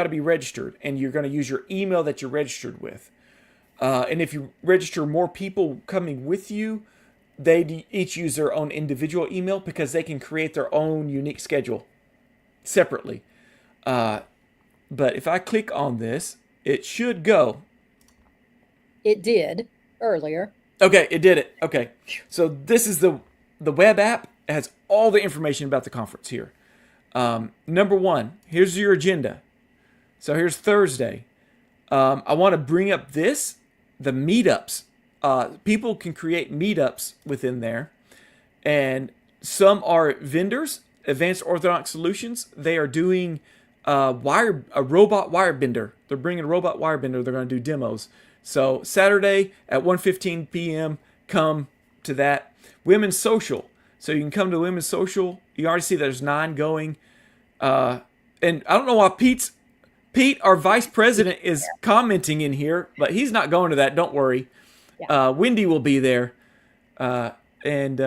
be registered, and you're going to use your email that you're registered with. And if you register more people coming with you, they each use their own individual email because they can create their own unique schedule separately. But if I click on this, it should go.
It did earlier.
Okay, it did it. Okay. So this is the web app. It has all the information about the conference here. Number one, here's your agenda. So here's Thursday. I want to bring up the meetups. People can create meetups within there, and some are vendors. Advanced Orthodontic Solutions. They are doing a robot wire bender. They're bringing a robot wire bender. They're going to do demos. So Saturday at 1:15 p.m. Come to that. Women's Social. So you can come to Women's Social. You already see there's 9 going. And I don't know why Pete, our vice president, is commenting in here, but he's not going to that. Don't worry. Yeah. Wendy will be there. And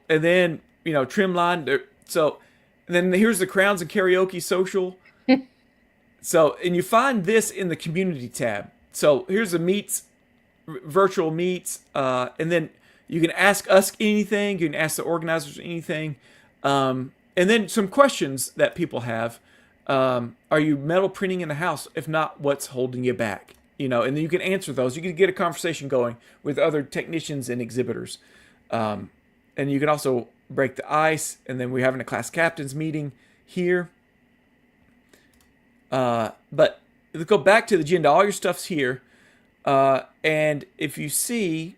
then, trim line. So then here's the Crowns and Karaoke Social. So, and you find this in the community tab. So here's the meets, virtual meets. And then you can ask us anything. You can ask the organizers anything. And then some questions that people have. Are you metal printing in the house? If not, what's holding you back? And then you can answer those. You can get a conversation going with other technicians and exhibitors. And you can also break the ice. And then we're having a class captains meeting here. But let's go back to the agenda. All your stuff's here. And if you see...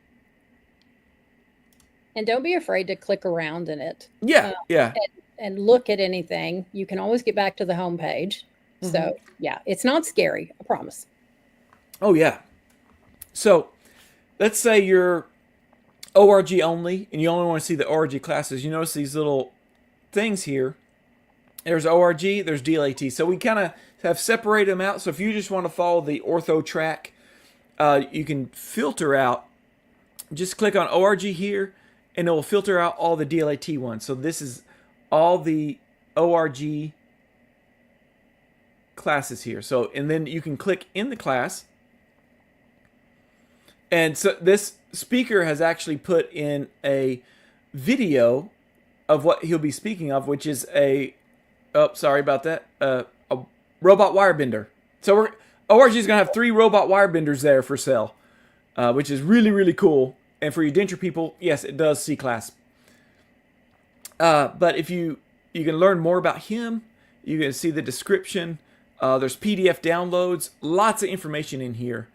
And don't be afraid to click around in it.
Yeah, yeah.
And look at anything. You can always get back to the home page. Mm-hmm. So, yeah, it's not scary. I promise.
Oh, yeah. So, let's say you're ORG only, and you only want to see the ORG classes. You notice these little things here. There's ORG, there's DLAT. So we kind of have separated them out. So if you just want to follow the ortho track, you can filter out. Just click on ORG here, and it will filter out all the DLAT ones. So this is all the ORG classes here. So, and then you can click in the class. And so this speaker has actually put in a video of what he'll be speaking of, which is a sorry about that, a robot wire bender. So ORG is going to have 3 robot wire benders there for sale, which is really, really cool. And for you denture people, yes, it does C-class. But if you can learn more about him, you can see the description. There's PDF downloads, lots of information in here.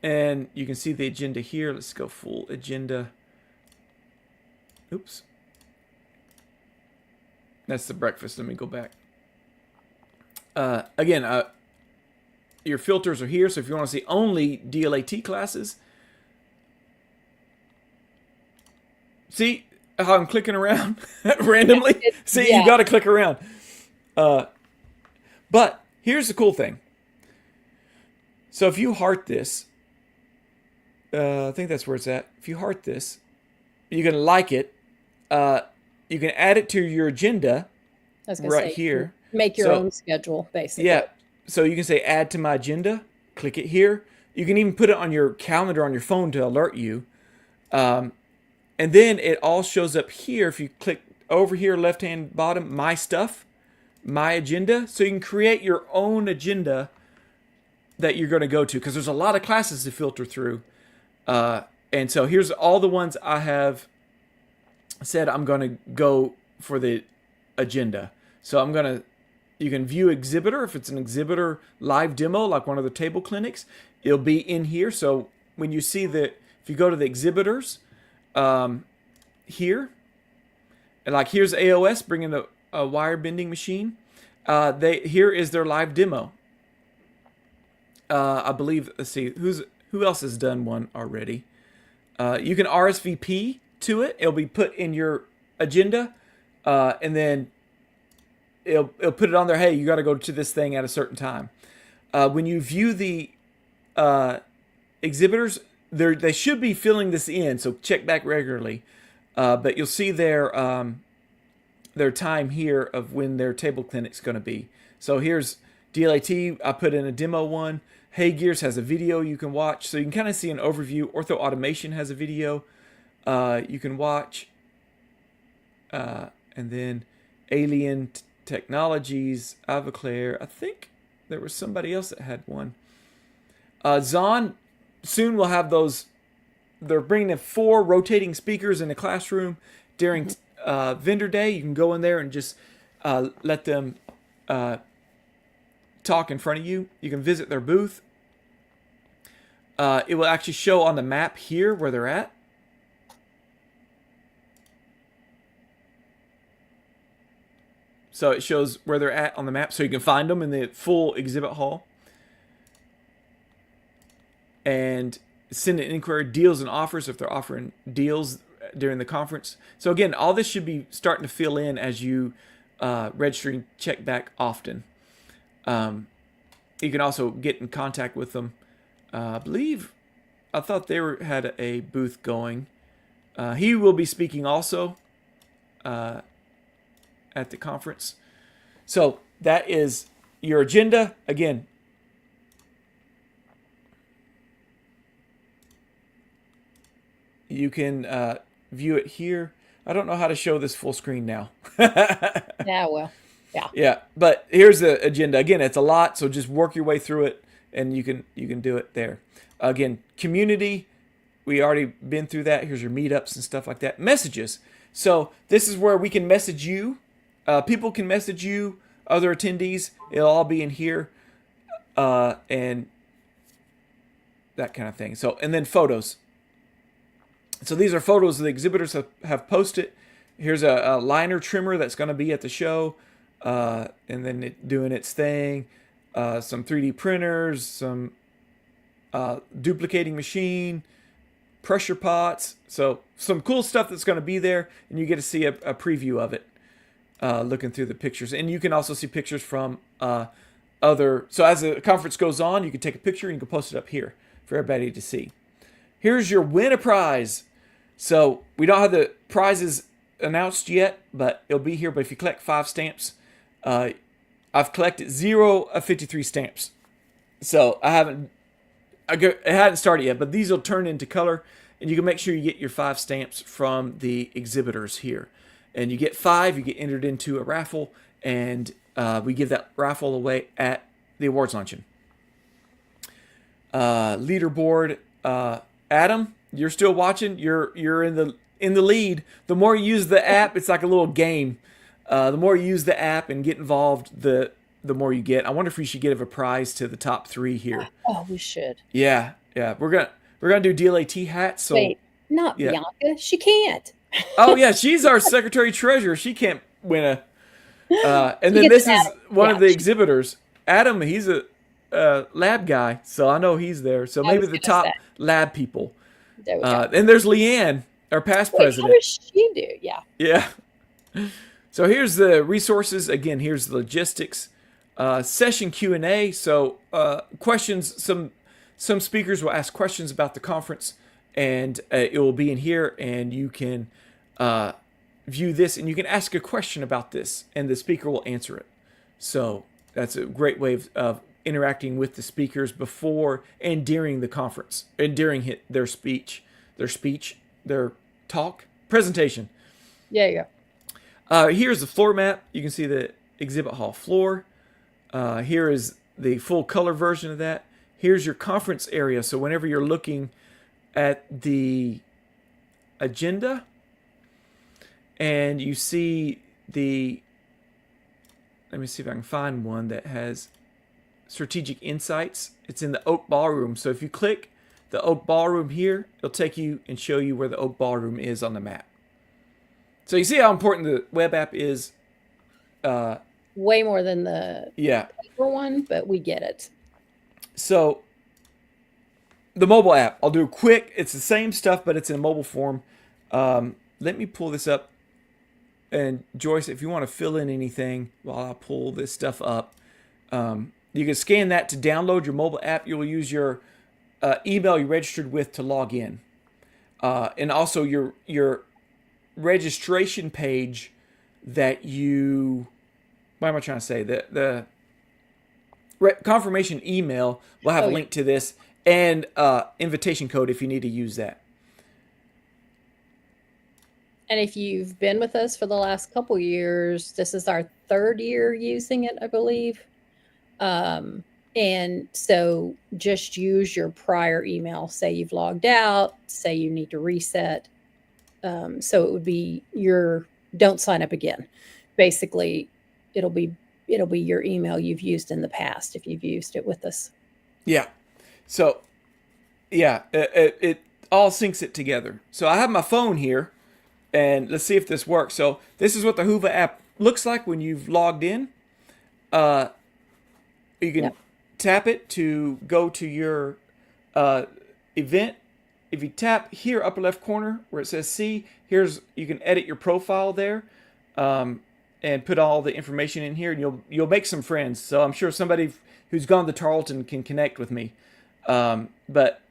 And you can see the agenda here. Let's go full agenda. Oops. That's the breakfast. Let me go back. Again, your filters are here. So if you want to see only DLAT classes, see how I'm clicking around randomly? See, yeah. You got to click around. But here's the cool thing. So if you heart this, I think that's where it's at. If you heart this, you can like it. You can add it to your agenda right here.
Make your own schedule, basically.
Yeah. So you can say add to my agenda. Click it here. You can even put it on your calendar on your phone to alert you. And then it all shows up here. If you click over here, left-hand bottom, my stuff, my agenda. So you can create your own agenda that you're going to go to, because there's a lot of classes to filter through. And so here's all the ones I have said I'm going to go for the agenda. So you can view exhibitor. If it's an exhibitor live demo, like one of the table clinics, it'll be in here. So when you see if you go to the exhibitors, here, and like here's AOS bringing a wire bending machine. Here is their live demo. I believe, let's see, who else has done one already? You can RSVP to it. It'll be put in your agenda, and then it'll put it on there. Hey, you got to go to this thing at a certain time. When you view the exhibitors, they should be filling this in, so check back regularly. But you'll see their time here of when their table clinic's going to be. So here's DLAT. I put in a demo one. Hey Gears has a video you can watch, so you can kind of see an overview. Ortho Automation has a video you can watch, and then Alien Technologies, Avoclair. I think there was somebody else that had one. Zon soon will have those. They're bringing in 4 rotating speakers in the classroom during vendor day. You can go in there and just let them talk in front of you. You can visit their booth. It will actually show on the map here where they're at. So it shows where they're at on the map, so you can find them in the full exhibit hall. And send an inquiry, deals and offers if they're offering deals during the conference. So again, all this should be starting to fill in as you register and check back often. You can also get in contact with them. I thought they had a booth going. He will be speaking also at the conference. So that is your agenda. Again, you can view it here. I don't know how to show this full screen now.
Yeah, well, yeah.
Yeah, but here's the agenda. Again, it's a lot, so just work your way through it, and you can do it there. Again, community, we already been through that. Here's your meetups and stuff like that. Messages. So this is where we can message you People can message you, other attendees. It'll all be in here, and that kind of thing. So, and then photos. So these are photos the exhibitors have posted. Here's a liner trimmer that's going to be at the show, and then doing its thing. Some 3D printers, some duplicating machine, pressure pots. So some cool stuff that's going to be there, and you get to see a preview of it, looking through the pictures. And you can also see pictures from other. So as the conference goes on, you can take a picture and you can post it up here for everybody to see. Here's your win a prize. So we don't have the prizes announced yet, but it'll be here. But if you collect 5 stamps, I've collected 0 of 53 stamps. So it hadn't started yet, but these will turn into color, and you can make sure you get your 5 stamps from the exhibitors here. And you get 5, you get entered into a raffle, and we give that raffle away at the awards luncheon. Leaderboard, Adam, you're still watching. You're in the lead. The more you use the app, it's like a little game. The more you use the app and get involved, the more you get. I wonder if we should give a prize to the top 3 here.
Oh, we should.
Yeah. We're gonna do DLAT hats. So
wait, not Bianca. She can't.
Oh yeah, she's our secretary treasurer. She can't win a. And then this is one of the exhibitors. Adam, he's a lab guy, so I know he's there. So maybe the top lab people.
There we go.
And there's Leanne, our past president.
How does she do? Yeah.
Yeah. So here's the resources. Again, here's the logistics. Session Q&A. So questions. Some speakers will ask questions about the conference, and it will be in here, and you can view this, and you can ask a question about this, and the speaker will answer it. So that's a great way of interacting with the speakers before and during the conference, and during their talk, presentation.
Yeah, yeah.
Here's the floor map. You can see the exhibit hall floor. Here is the full color version of that. Here's your conference area. So whenever you're looking at the agenda and you see let me see if I can find one that has strategic insights. It's in the Oak Ballroom. So if you click the Oak Ballroom here, it'll take you and show you where the Oak Ballroom is on the map. So you see how important the web app is.
Way more than the paper one, but we get it.
So the mobile app, I'll do quick. It's the same stuff, but it's in mobile form. Let me pull this up. And Joyce, if you want to fill in anything while I pull this stuff up, you can scan that to download your mobile app. You'll use your email you registered with to log in. And also your registration page that you... What am I trying to say? The confirmation email will have a link to this and invitation code if you need to use that.
And if you've been with us for the last couple years, this is our 3rd year using it, I believe. And so just use your prior email. Say you've logged out, say you need to reset. So it would be don't sign up again. Basically, it'll be your email you've used in the past if you've used it with us. Yeah.
So, yeah, it all syncs it together. So I have my phone here, and let's see if this works. So this is what the Whova app looks like when you've logged in. You can tap it to go to your event. If you tap here, upper left corner, where it says see, you can edit your profile there. And put all the information in here, and you'll make some friends. So I'm sure somebody who's gone to Tarleton can connect with me. But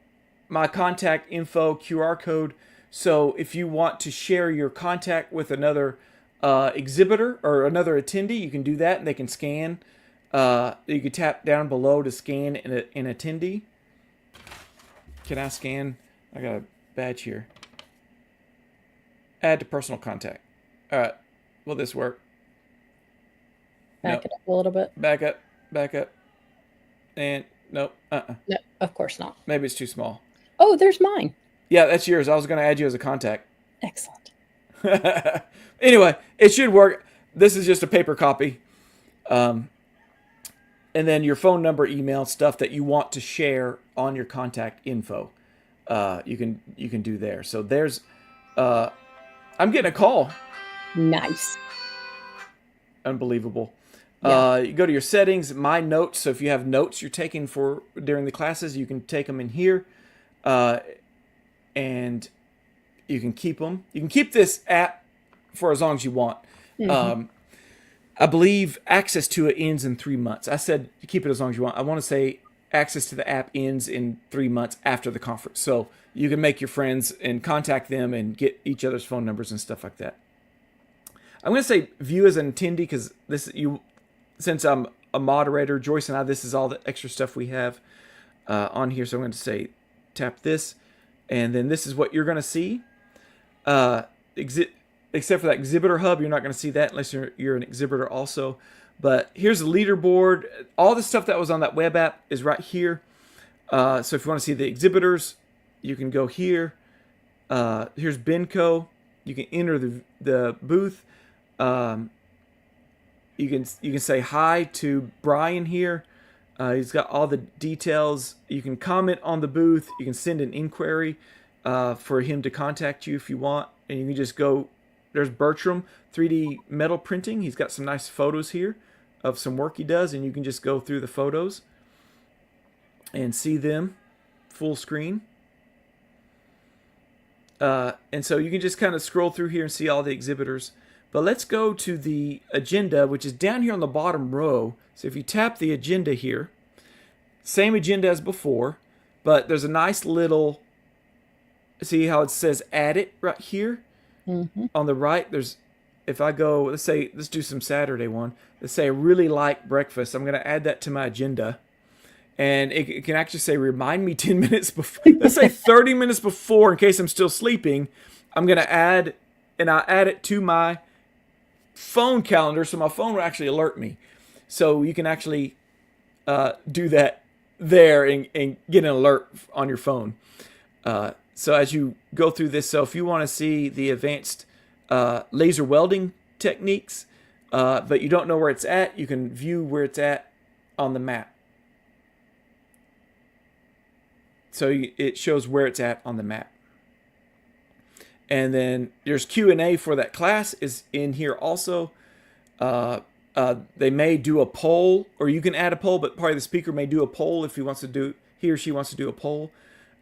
my contact info, QR code. So if you want to share your contact with another exhibitor or another attendee, you can do that, and they can scan. You can tap down below to scan an attendee. Can I scan? I got a badge here. Add to personal contact. All right. Will this work?
Back it up a little bit.
Back up. And nope.
No, of course not.
Maybe it's too small.
Oh, there's mine.
Yeah, that's yours. I was going to add you as a contact.
Excellent.
Anyway, it should work. this is just a paper copy. And then your phone number, email, stuff that you want to share on your contact info. You can do there. So there's, I'm getting a call.
Nice.
Unbelievable. Yeah. You go to your settings, my notes. So if you have notes you're taking for during the classes, you can take them in here, and you can keep them. You can keep this app for as long as you want. Mm-hmm. I believe access to it ends in 3 months. I said keep it as long as you want. I want to say access to the app ends in 3 months after the conference. So you can make your friends and contact them and get each other's phone numbers and stuff like that. I'm going to say view as an attendee because since I'm a moderator, Joyce and I, this is all the extra stuff we have on here. So I'm going to say tap this, and then this is what you're going to see. Except for that exhibitor hub, you're not going to see that unless you're an exhibitor also. But here's the leaderboard. All the stuff that was on that web app is right here. So if you want to see the exhibitors, you can go here. Here's Benco. You can enter the booth. You can say hi to Brian here. He's got all the details. You can comment on the booth. You can send an inquiry for him to contact you if you want. And you can just go. There's Bertram 3D metal printing. He's got some nice photos here of some work he does, and you can just go through the photos and see them full screen. And so you can just kind of scroll through here and see all the exhibitors. But let's go to the agenda, which is down here on the bottom row. So if you tap the agenda here, same agenda as before, but there's a nice little, see how it says add it right here? Mm-hmm. On the right, if I go, let's do some Saturday one. Let's say I really like breakfast. I'm going to add that to my agenda. And it can actually say, remind me 10 minutes before. Let's say 30 minutes before, in case I'm still sleeping. I'm going to add, and I'll add it to my phone calendar, so my phone will actually alert me. So you can actually do that there and get an alert on your phone. So as you go through this, so if you want to see the advanced laser welding techniques, but you don't know where it's at, you can view where it's at on the map. So it shows where it's at on the map. And then there's Q&A for that class is in here also. They may do a poll, or you can add a poll, but probably the speaker may do a poll if he or she wants to do a poll.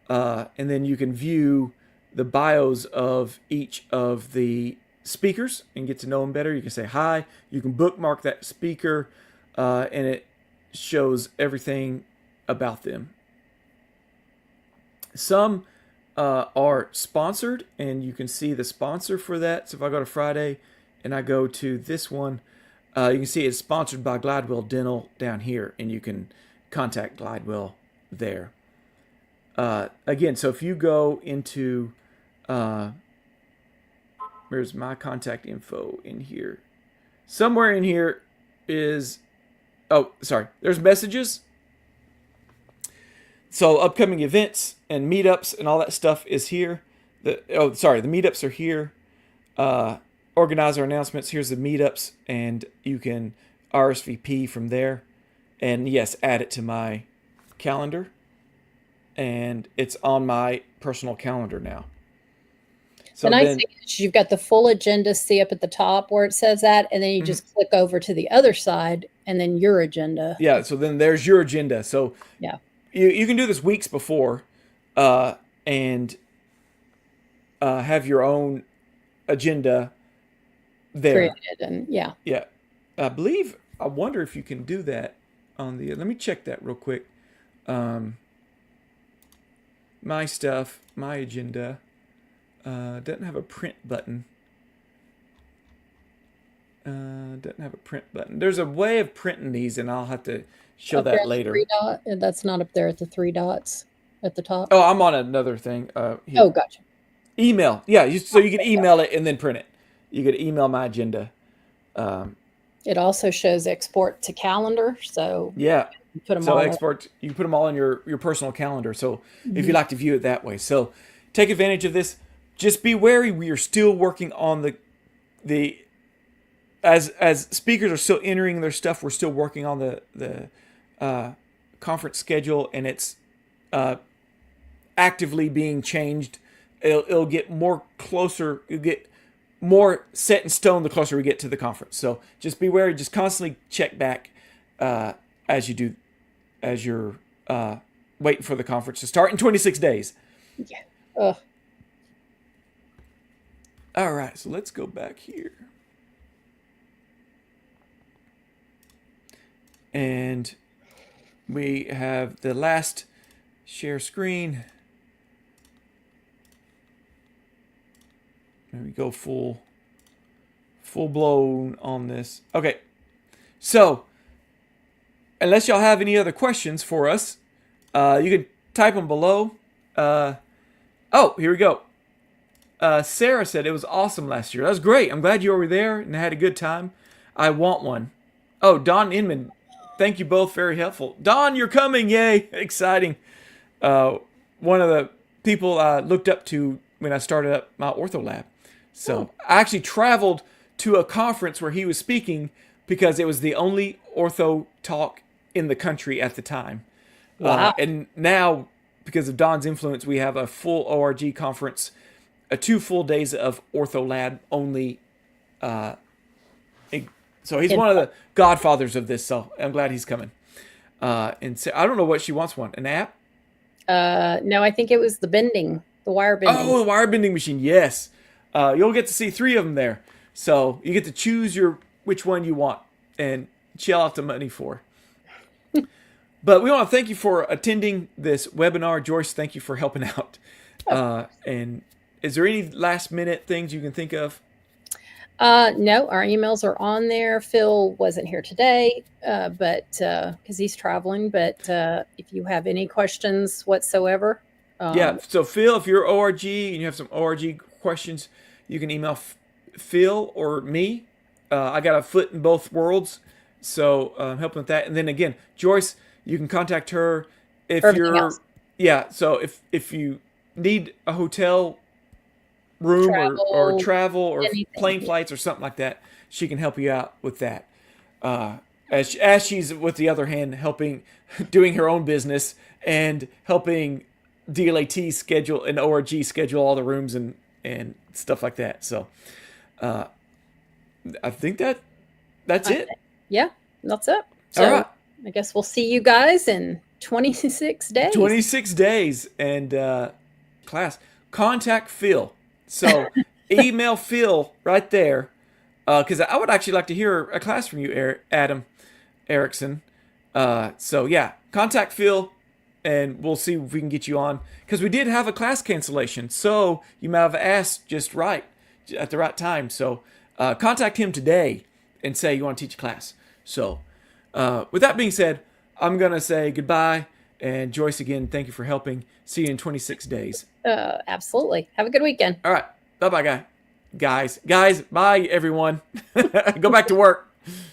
And then you can view the bios of each of the speakers and get to know them better. You can say hi. You can bookmark that speaker, and it shows everything about them. Some are sponsored, and you can see the sponsor for that. So if I go to Friday and I go to this one, you can see it's sponsored by Glidewell Dental down here, and you can contact Glidewell there. Again, so if you go into, where's my contact info in here? Somewhere in here is, there's messages. So upcoming events and meetups and all that stuff is here. The meetups are here. Organizer announcements, here's the meetups, and you can RSVP from there. And yes, add it to my calendar. And it's on my personal calendar now. So
the nice thing is you've got the full agenda, see up at the top where it says that, and then you just click over to the other side, and then your agenda.
Yeah, so then there's your agenda. So
yeah, you
can do this weeks before, and have your own agenda there.
Created and yeah.
Yeah, I wonder if you can do that on the. Let me check that real quick. My stuff, my agenda, doesn't have a print button. There's a way of printing these, and I'll have to show that later.
That's not up there at the 3 dots at the top.
Oh, I'm on another thing.
Oh, gotcha.
Email. Yeah, so you can email it and then print it. You could email my agenda.
It also shows export to calendar. So
yeah.
You put them
you can put them all in your personal calendar. So if you like to view it that way. So take advantage of this. Just be wary. We are still working on the as speakers are still entering their stuff, we're still working on the conference schedule, and it's actively being changed. It'll get more closer. It'll get more set in stone the closer we get to the conference. So just be wary. Just constantly check back as you're waiting for the conference to start in 26 days.
Yeah. Ugh.
All right, so let's go back here. And we have the last share screen. There we go, full blown on this. Okay, so unless y'all have any other questions for us, you can type them below. Oh, here we go. Sarah said it was awesome last year. That was great. I'm glad you were there and had a good time. I want one. Oh, Don Inman, thank you both. Very helpful. Don, you're coming. Yay. Exciting. One of the people I looked up to when I started up my ortho lab. So I actually traveled to a conference where he was speaking because it was the only ortho talk in the country at the time.
Wow.
And now, because of Don's influence, we have a full ORG conference, 2 full days of ortho lab only. So he's one of the godfathers of this. So I'm glad he's coming. And so I don't know what she wants. An app?
No, I think it was the wire bending.
Oh, the wire bending machine. Yes. You'll get to see 3 of them there. So you get to choose which one you want and shell out the money for. But we want to thank you for attending this webinar. Joyce, thank you for helping out. And is there any last minute things you can think of?
No, our emails are on there. Phil wasn't here today, but because he's traveling. But if you have any questions whatsoever.
Yeah, so Phil, if you're ORG and you have some ORG questions, you can email Phil or me. I got a foot in both worlds, so I'm helping with that. And then again, Joyce, you can contact her if you're else. Yeah. So if you need a hotel room or travel or anything, plane flights or something like that, she can help you out with that. As she's with the other hand doing her own business and helping DLAT schedule and ORG schedule all the rooms and stuff like that. So I think that's it.
Yeah, that's it. So
all right.
I guess we'll see you guys in 26 days.
26 days. And class, contact Phil. So email Phil right there. Because I would actually like to hear a class from you, Adam Erickson. So yeah, contact Phil. And we'll see if we can get you on. Because we did have a class cancellation. So you might have asked just right at the right time. So contact him today and say you want to teach a class. So with that being said, I'm going to say goodbye. And Joyce, again, thank you for helping. See you in 26 days.
Absolutely. Have a good weekend.
All right. Bye-bye, guys. Guys, bye, everyone. Go back to work.